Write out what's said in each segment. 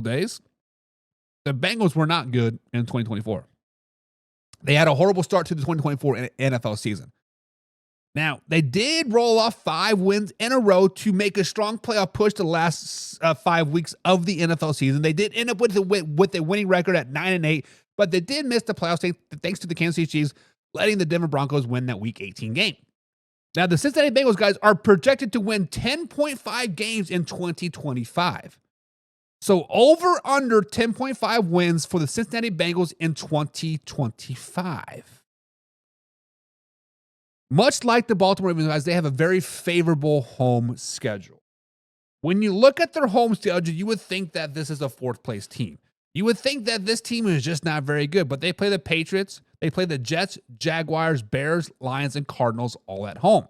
old days, the Bengals were not good in 2024. They had a horrible start to the 2024 NFL season. Now, they did roll off 5 wins in a row to make a strong playoff push the last 5 weeks of the NFL season. They did end up with a winning record at 9-8, but they did miss the playoffs thanks to the Kansas City Chiefs letting the Denver Broncos win that Week 18 game. Now, the Cincinnati Bengals, guys, are projected to win 10.5 games in 2025. So over/under 10.5 wins for the Cincinnati Bengals in 2025. Much like the Baltimore Ravens, guys, they have a very favorable home schedule. When you look at their home schedule, you would think that this is a 4th-place team. You would think that this team is just not very good, but they play the Patriots, they play the Jets, Jaguars, Bears, Lions, and Cardinals all at home.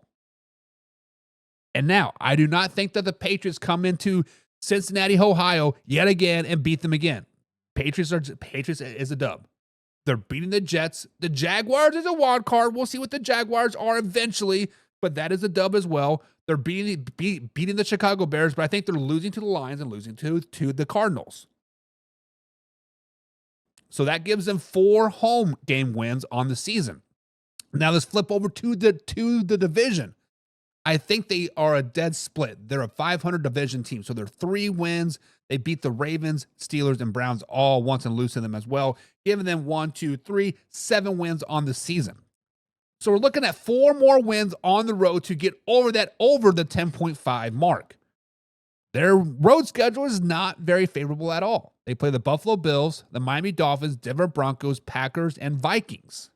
And now, I do not think that the Patriots come into Cincinnati, Ohio, yet again and beat them again. Patriots is a dub. They're beating the Jets. The Jaguars is a wild card. We'll see what the Jaguars are eventually, but that is a dub as well. They're beating the Chicago Bears, but I think they're losing to the Lions and losing to the Cardinals. So that gives them 4 home game wins on the season. Now let's flip over to the division. I think they are a dead split. They're a 500 division team. So they're 3 wins. They beat the Ravens, Steelers, and Browns all once and lose to them as well, giving them 7 wins on the season. So we're looking at 4 more wins on the road to get over the 10.5 mark. Their road schedule is not very favorable at all. They play the Buffalo Bills, the Miami Dolphins, Denver Broncos, Packers, and Vikings.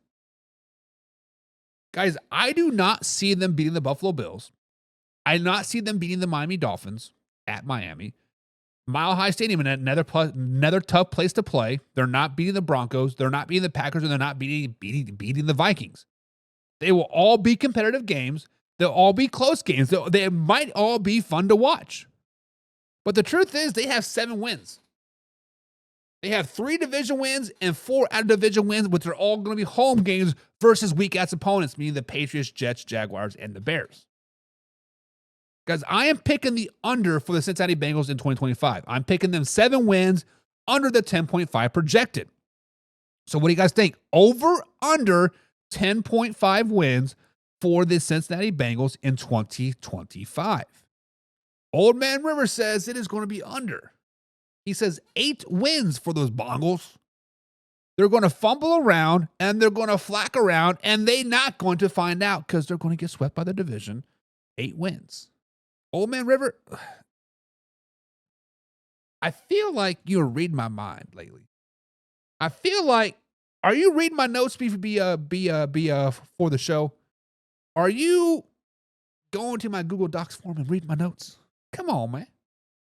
Guys, I do not see them beating the Buffalo Bills. I do not see them beating the Miami Dolphins at Miami. Mile High Stadium, another tough place to play. They're not beating the Broncos. They're not beating the Packers, and they're not beating the Vikings. They will all be competitive games. They'll all be close games. They might all be fun to watch. But the truth is, they have 7 wins. They have 3 division wins and 4 out-of-division wins, which are all going to be home games versus weak-ass opponents, meaning the Patriots, Jets, Jaguars, and the Bears. Guys, I am picking the under for the Cincinnati Bengals in 2025. I'm picking them 7 wins under the 10.5 projected. So what do you guys think? Over, under 10.5 wins for the Cincinnati Bengals in 2025. Old Man River says it is going to be under. He says 8 wins for those Bengals. They're going to fumble around and they're going to flack around and they're not going to find out because they're going to get swept by the division. 8 wins. Old Man River, I feel like you're reading my mind lately. I feel like, are you reading my notes for the show? Are you going to my Google Docs form and reading my notes? Come on, man.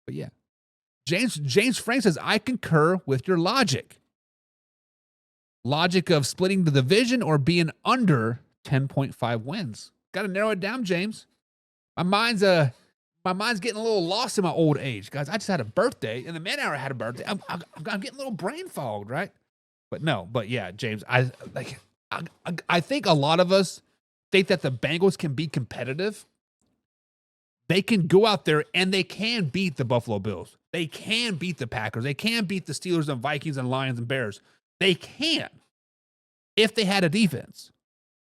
But yeah. James Frank says, I concur with your logic. Logic of splitting the division or being under 10.5 wins. Got to narrow it down, James. My mind's getting a little lost in my old age. Guys, I just had a birthday, and the man hour had a birthday. I'm getting a little brain fogged, right? But yeah, James, I think a lot of us think that the Bengals can be competitive. They can go out there and they can beat the Buffalo Bills. They can beat the Packers. They can beat the Steelers and Vikings and Lions and Bears. They can if they had a defense.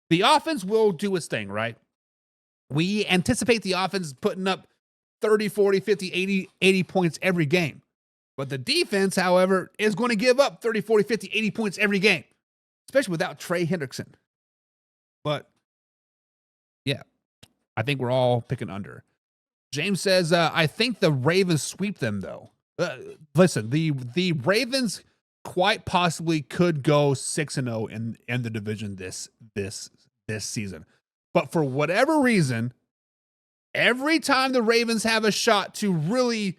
The offense will do its thing, right? We anticipate the offense putting up 30, 40, 50, 80 points every game. But the defense, however, is going to give up 30, 40, 50, 80 points every game, especially without Trey Hendrickson. But yeah, I think we're all picking under. James says, I think the Ravens sweep them, though. Listen, the Ravens quite possibly could go 6-0 in the division this season. But for whatever reason, every time the Ravens have a shot to really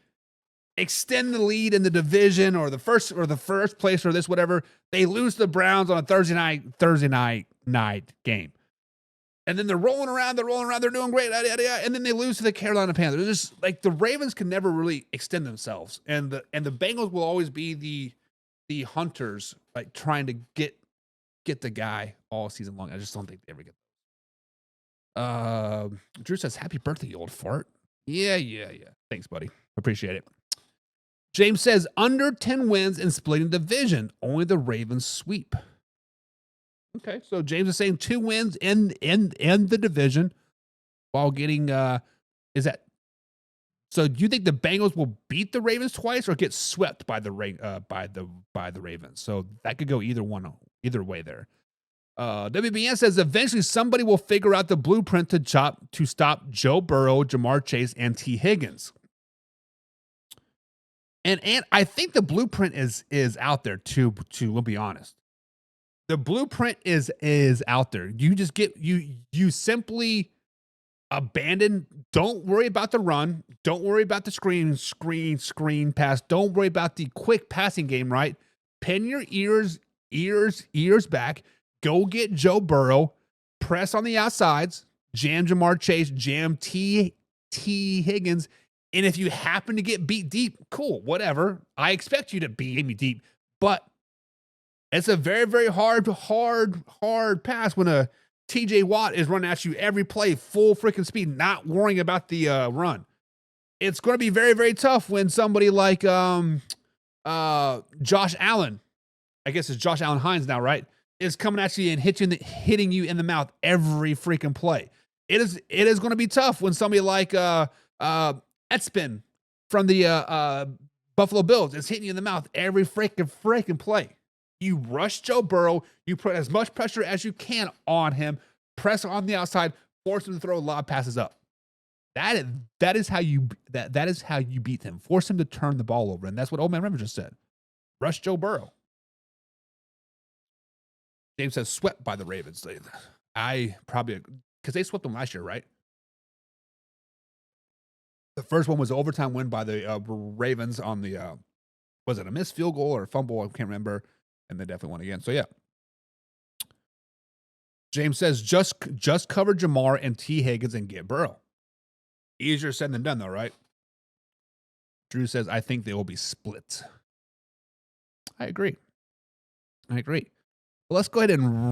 extend the lead in the division or the first place or this whatever, they lose to the Browns on a Thursday night game. And then they're rolling around, they're doing great, and then they lose to the Carolina Panthers. It's just like the Ravens can never really extend themselves, and the Bengals will always be the hunters, like trying to get the guy all season long. I just don't think they ever get. Drew says, "Happy birthday, you old fart." Yeah. Thanks, buddy. Appreciate it. James says under 10 wins and splitting division. Only the Ravens sweep. Okay, so James is saying 2 wins in the division while getting is that so do you think the Bengals will beat the Ravens twice or get swept by the Ravens? So that could go either way there. WBN says eventually somebody will figure out the blueprint to stop Joe Burrow, Jamar Chase, and T. Higgins. And I think the blueprint is out there too. We'll be honest. The blueprint is out there. You just you simply abandon. Don't worry about the run. Don't worry about the screen pass. Don't worry about the quick passing game. Right? Pin your ears back. Go get Joe Burrow. Press on the outsides. Jam Jamar Chase. Jam T. Higgins. And if you happen to get beat deep, cool, whatever. I expect you to beat me deep, but it's a very, very hard pass when a TJ Watt is running at you every play, full freaking speed, not worrying about the run. It's going to be very, very tough when somebody like Josh Allen, I guess it's Josh Allen Hines now, right, is coming at you and hitting you in the mouth every freaking play. It is going to be tough when somebody like Etspin from the Buffalo Bills is hitting you in the mouth every freaking play. You rush Joe Burrow. You put as much pressure as you can on him. Press on the outside. Force him to throw lob passes up. That is how you beat him. Force him to turn the ball over, and that's what Old Man Rivers just said. Rush Joe Burrow. James says swept by the Ravens. I probably because they swept them last year, right? The first one was an overtime win by the Ravens on the was it a missed field goal or a fumble? I can't remember. And they definitely won again. So yeah. James says just cover Jamar and T. Higgins and get Burrow. Easier said than done, though, right? Drew says, I think they will be split. I agree. Well, let's go ahead and